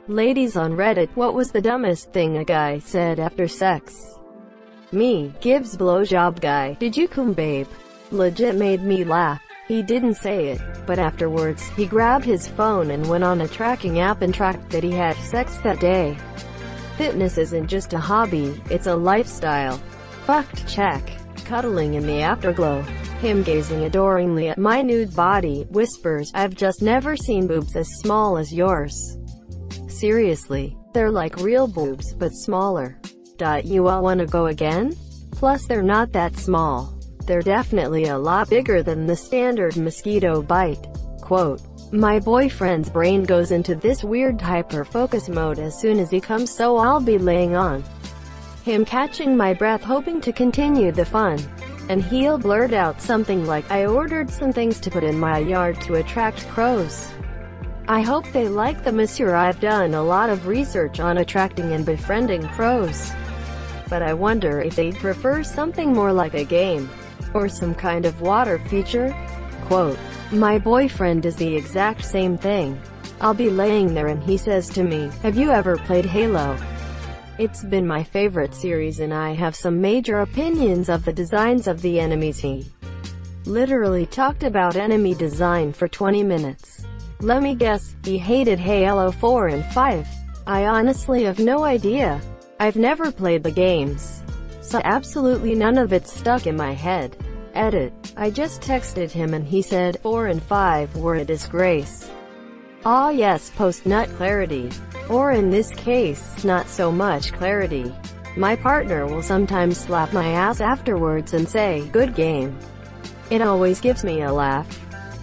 Ladies on Reddit, what was the dumbest thing a guy said after sex? Me, Gibbs blowjob guy, did you come babe? Legit made me laugh. He didn't say it, but afterwards, he grabbed his phone and went on a tracking app and tracked that he had sex that day. Fitness isn't just a hobby, it's a lifestyle. Fucked check. Cuddling in the afterglow. Him gazing adoringly at my nude body, whispers, I've just never seen boobs as small as yours. Seriously, they're like real boobs, but smaller. You all wanna go again? Plus they're not that small. They're definitely a lot bigger than the standard mosquito bite. Quote, my boyfriend's brain goes into this weird hyper-focus mode as soon as he comes, so I'll be laying on him catching my breath hoping to continue the fun. And he'll blurt out something like, I ordered some things to put in my yard to attract crows. I hope they like the monsieur. I've done a lot of research on attracting and befriending crows. But I wonder if they'd prefer something more like a game. Or some kind of water feature? Quote, my boyfriend does the exact same thing. I'll be laying there and he says to me, have you ever played Halo? It's been my favorite series and I have some major opinions of the designs of the enemies. He literally talked about enemy design for 20 minutes. Let me guess, he hated Halo 4 and 5. I honestly have no idea. I've never played the games, so absolutely none of it stuck in my head. Edit. I just texted him and he said 4 and 5 were a disgrace. Ah yes, post-nut clarity. Or in this case, not so much clarity. My partner will sometimes slap my ass afterwards and say, good game. It always gives me a laugh.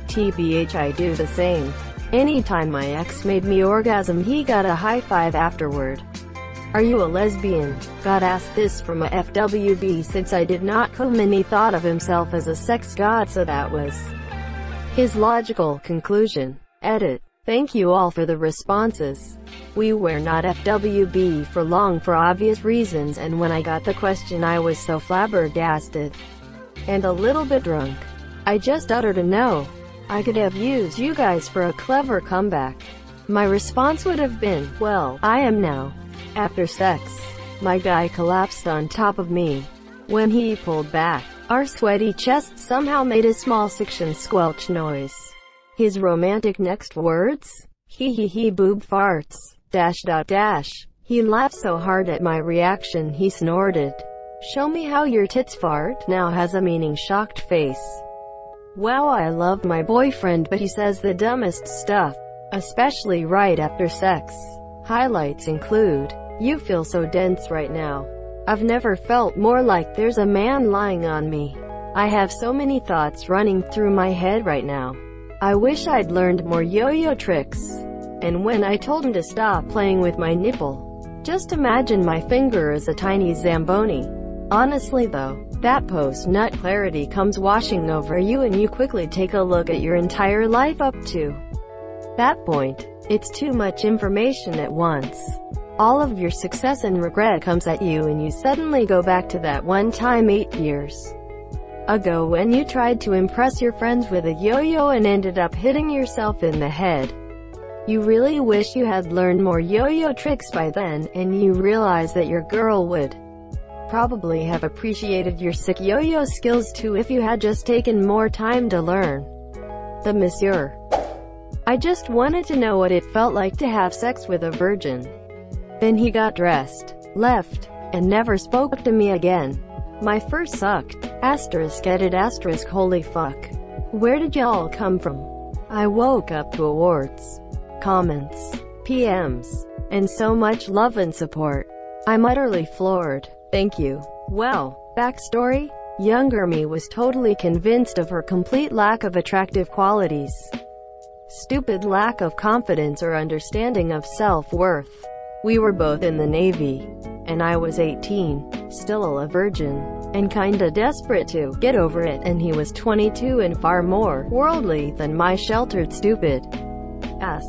TBH, I do the same. Anytime my ex made me orgasm, he got a high five afterward. Are you a lesbian? Got asked this from a FWB since I did not come, and he thought of himself as a sex god, so that was his logical conclusion. Edit. Thank you all for the responses. We were not FWB for long for obvious reasons, and when I got the question I was so flabbergasted and a little bit drunk. I just uttered a no. I could have used you guys for a clever comeback. My response would have been, well, I am now. After sex, my guy collapsed on top of me. When he pulled back, our sweaty chests somehow made a small suction squelch noise. His romantic next words? He boob farts. ... He laughed so hard at my reaction he snorted. Show me how your tits fart now has a meaning shocked face. Wow, I love my boyfriend, but he says the dumbest stuff. Especially right after sex. Highlights include, you feel so dense right now. I've never felt more like there's a man lying on me. I have so many thoughts running through my head right now. I wish I'd learned more yo-yo tricks. And when I told him to stop playing with my nipple, just imagine my finger as a tiny Zamboni. Honestly though, that post-nut clarity comes washing over you and you quickly take a look at your entire life up to that point. It's too much information at once. All of your success and regret comes at you and you suddenly go back to that one time 8 years ago when you tried to impress your friends with a yo-yo and ended up hitting yourself in the head. You really wish you had learned more yo-yo tricks by then, and you realize that your girl would probably have appreciated your sick yo-yo skills too if you had just taken more time to learn. The monsieur. I just wanted to know what it felt like to have sex with a virgin. Then he got dressed, left, and never spoke to me again. My first sucked. Edit *, holy fuck. Where did y'all come from? I woke up to awards, comments, PMs, and so much love and support. I'm utterly floored. Thank you. Well, backstory? Younger me was totally convinced of her complete lack of attractive qualities. Stupid lack of confidence or understanding of self-worth. We were both in the Navy, and I was 18, still a virgin, and kinda desperate to get over it, and he was 22 and far more worldly than my sheltered stupid ass.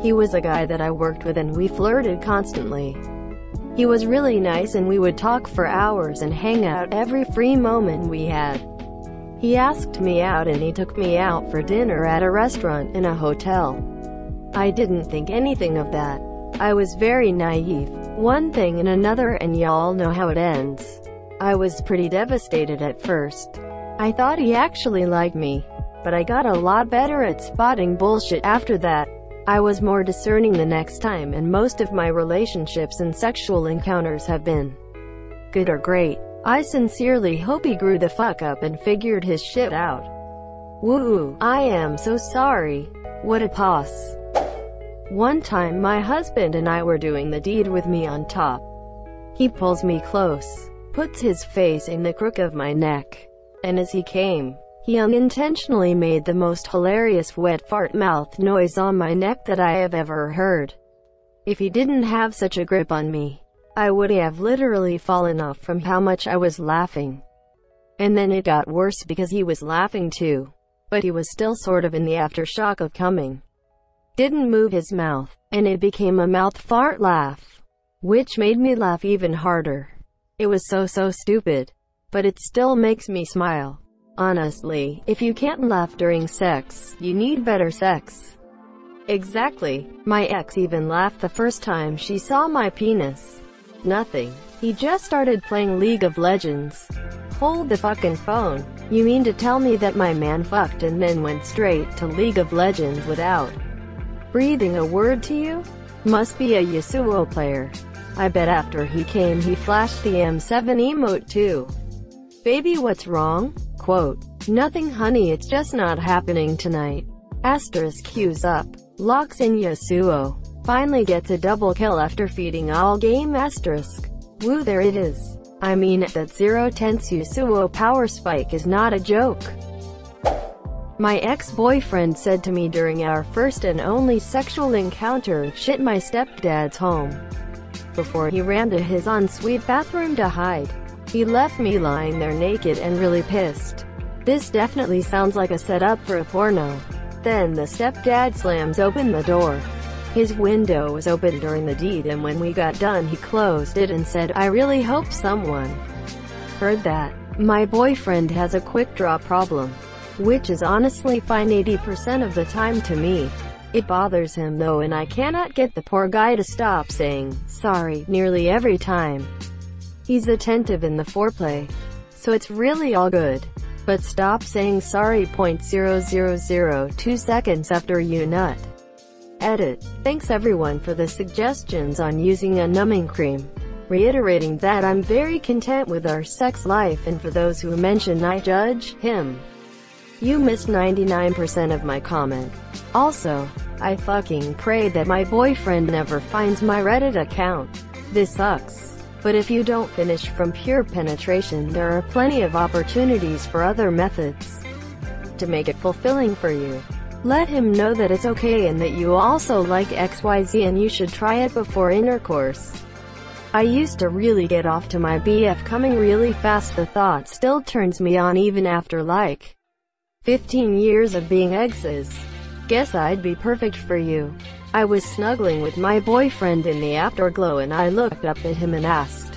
He was a guy that I worked with and we flirted constantly. He was really nice and we would talk for hours and hang out every free moment we had. He asked me out and he took me out for dinner at a restaurant in a hotel. I didn't think anything of that. I was very naive. One thing and another, and y'all know how it ends. I was pretty devastated at first. I thought he actually liked me, but I got a lot better at spotting bullshit after that. I was more discerning the next time, and most of my relationships and sexual encounters have been good or great. I sincerely hope he grew the fuck up and figured his shit out. Woo, I am so sorry. What a toss. One time my husband and I were doing the deed with me on top. He pulls me close, puts his face in the crook of my neck, and as he came, he unintentionally made the most hilarious wet fart mouth noise on my neck that I have ever heard. If he didn't have such a grip on me, I would have literally fallen off from how much I was laughing. And then it got worse because he was laughing too, but he was still sort of in the aftershock of coming. Didn't move his mouth, and it became a mouth fart laugh, which made me laugh even harder. It was so stupid, but it still makes me smile. Honestly, if you can't laugh during sex, you need better sex. Exactly. My ex even laughed the first time she saw my penis. Nothing. He just started playing League of Legends. Hold the fucking phone. You mean to tell me that my man fucked and then went straight to League of Legends without breathing a word to you? Must be a Yasuo player. I bet after he came he flashed the M7 emote too. Baby, what's wrong? Quote, nothing honey, it's just not happening tonight. Asterisk queues up. Locks in Yasuo. Finally gets a double kill after feeding all game asterisk. Woo, there it is. I mean, that 0-tenths Yasuo power spike is not a joke. My ex-boyfriend said to me during our first and only sexual encounter, shit my stepdad's home, before he ran to his ensuite bathroom to hide. He left me lying there naked and really pissed. This definitely sounds like a setup for a porno. Then the stepdad slams open the door. His window was open during the deed, and when we got done he closed it and said, I really hope someone heard that. My boyfriend has a quick draw problem, which is honestly fine 80% of the time to me. It bothers him though, and I cannot get the poor guy to stop saying sorry nearly every time. He's attentive in the foreplay, so it's really all good. But stop saying sorry 0.0002 seconds after you nut. Edit. Thanks everyone for the suggestions on using a numbing cream. Reiterating that I'm very content with our sex life, and for those who mention I judge him, you missed 99% of my comment. Also, I fucking pray that my boyfriend never finds my Reddit account. This sucks. But if you don't finish from pure penetration, there are plenty of opportunities for other methods to make it fulfilling for you. Let him know that it's okay and that you also like XYZ and you should try it before intercourse. I used to really get off to my BF coming really fast. The thought still turns me on even after like 15 years of being exes. Guess I'd be perfect for you. I was snuggling with my boyfriend in the afterglow and I looked up at him and asked,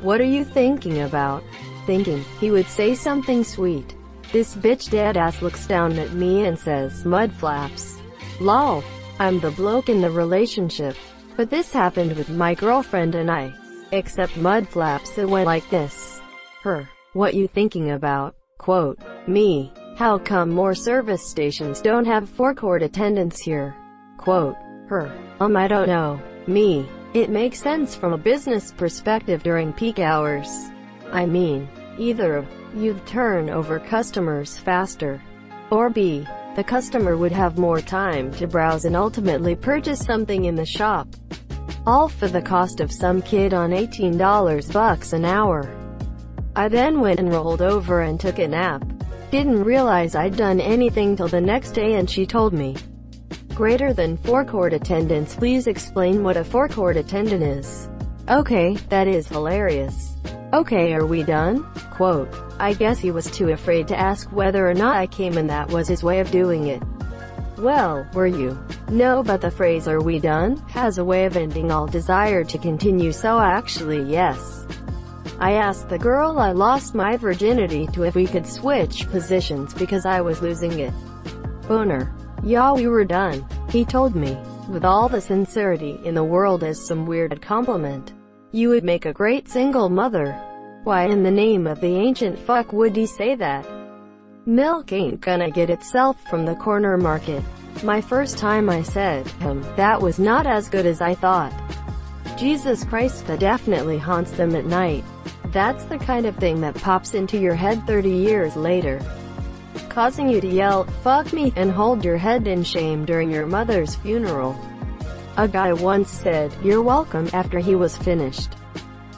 what are you thinking about? Thinking he would say something sweet. This bitch deadass looks down at me and says, mud flaps. Lol. I'm the bloke in the relationship. But this happened with my girlfriend and I. Except mud flaps, it went like this. Her. What you thinking about? Quote. Me. How come more service stations don't have forecourt attendants here? Quote. Her. I don't know. Me. It makes sense from a business perspective during peak hours. I mean, either you'd turn over customers faster, or B, the customer would have more time to browse and ultimately purchase something in the shop. All for the cost of some kid on $18 an hour. I then went and rolled over and took a nap. Didn't realize I'd done anything till the next day, and she told me, greater than forecourt attendants, please explain what a forecourt attendant is. Okay, that is hilarious. Okay, are we done? Quote. I guess he was too afraid to ask whether or not I came, and that was his way of doing it. Well, were you? No, but the phrase "are we done" has a way of ending all desire to continue, so actually yes. I asked the girl I lost my virginity to if we could switch positions because I was losing it. Boner. Yeah, we were done, he told me, with all the sincerity in the world as some weird compliment. You would make a great single mother. Why in the name of the ancient fuck would he say that? Milk ain't gonna get itself from the corner market. My first time I said, that was not as good as I thought. Jesus Christ, that definitely haunts them at night. That's the kind of thing that pops into your head 30 years later, causing you to yell, fuck me, and hold your head in shame during your mother's funeral. A guy once said, you're welcome, after he was finished.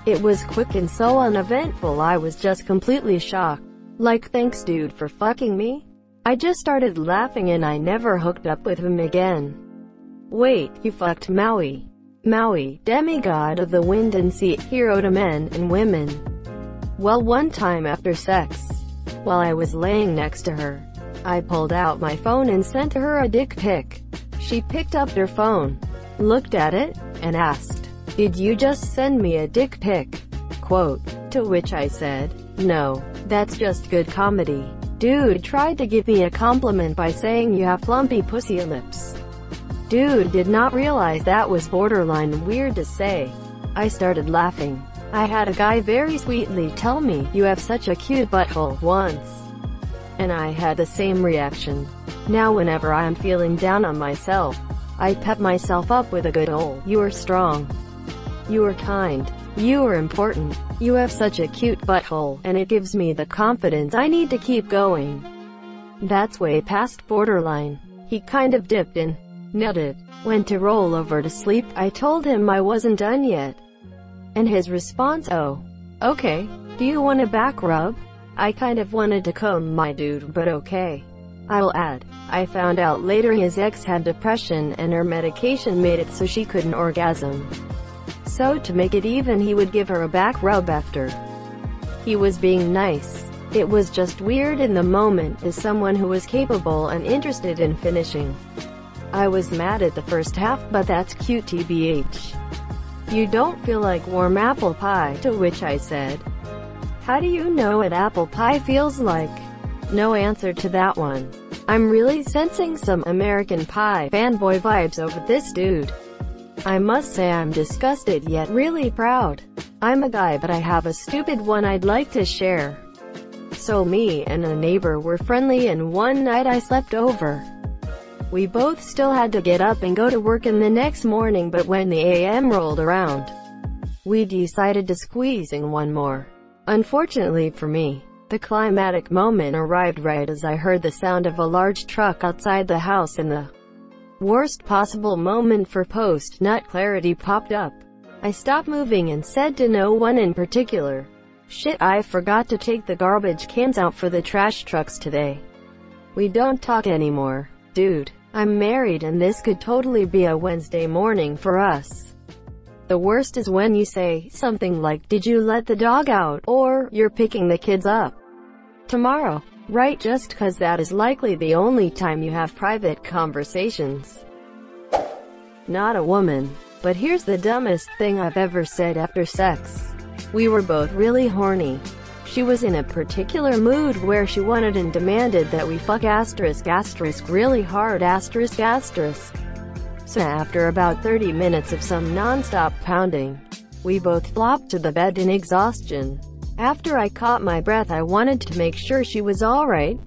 It was quick and so uneventful I was just completely shocked. Like, thanks dude for fucking me? I just started laughing and I never hooked up with him again. Wait, you fucked Maui? Maui, demigod of the wind and sea, hero to men and women. Well, one time after sex, while I was laying next to her, I pulled out my phone and sent her a dick pic. She picked up her phone, looked at it, and asked, did you just send me a dick pic? Quote. To which I said, no, that's just good comedy. Dude tried to give me a compliment by saying you have plumpy pussy lips. Dude did not realize that was borderline weird to say. I started laughing. I had a guy very sweetly tell me, you have such a cute butthole, once. And I had the same reaction. Now whenever I am feeling down on myself, I pep myself up with a good ol', you are strong. You are kind. You are important. You have such a cute butthole, and it gives me the confidence I need to keep going. That's way past borderline. He kind of dipped in, nutted, went to roll over to sleep. I told him I wasn't done yet. And his response, oh, okay, do you want a back rub? I kind of wanted to come, my dude, but okay. I'll add, I found out later his ex had depression and her medication made it so she couldn't orgasm. So to make it even, he would give her a back rub after. He was being nice. It was just weird in the moment as someone who was capable and interested in finishing. I was mad at the first half, but that's cute tbh. You don't feel like warm apple pie? To which I said, how do you know what apple pie feels like? No answer to that one. I'm really sensing some American Pie fanboy vibes over this dude. I must say I'm disgusted yet really proud. I'm a guy, but I have a stupid one I'd like to share. So me and a neighbor were friendly and one night I slept over. We both still had to get up and go to work in the next morning, but when the AM rolled around, we decided to squeeze in one more. Unfortunately for me, the climatic moment arrived right as I heard the sound of a large truck outside the house, and the worst possible moment for post-nut clarity popped up. I stopped moving and said to no one in particular, shit, I forgot to take the garbage cans out for the trash trucks today. We don't talk anymore. Dude, I'm married and this could totally be a Wednesday morning for us. The worst is when you say something like, did you let the dog out, or, you're picking the kids up tomorrow, right? Just cause that is likely the only time you have private conversations. Not a woman. But here's the dumbest thing I've ever said after sex. We were both really horny. She was in a particular mood where she wanted and demanded that we fuck *** really hard ***. So after about 30 minutes of some non-stop pounding, we both flopped to the bed in exhaustion. After I caught my breath, I wanted to make sure she was alright.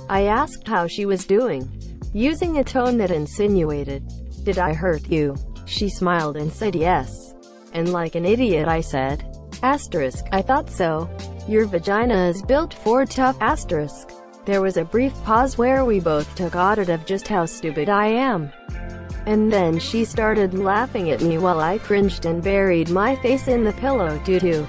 I asked how she was doing, using a tone that insinuated, did I hurt you? She smiled and said yes. And like an idiot I said, ***, I thought so. Your vagina is built for tough ***. There was a brief pause where we both took audit of just how stupid I am. And then she started laughing at me while I cringed and buried my face in the pillow due to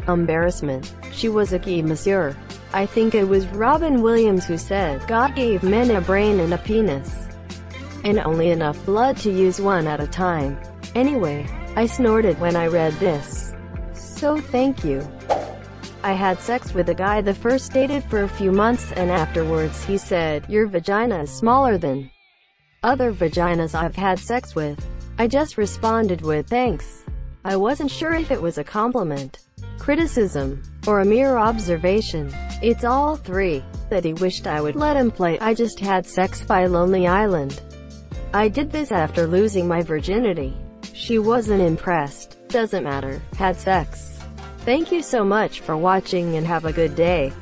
embarrassment. She was a key monsieur. I think it was Robin Williams who said, God gave men a brain and a penis, and only enough blood to use one at a time. Anyway, I snorted when I read this. So thank you. I had sex with a guy the first dated for a few months, and afterwards he said, your vagina is smaller than other vaginas I've had sex with. I just responded with thanks. I wasn't sure if it was a compliment, criticism, or a mere observation. It's all three. that he wished I would let him play I Just Had Sex by Lonely Island. I did this after losing my virginity. She wasn't impressed. Doesn't matter. Had sex. Thank you so much for watching and have a good day.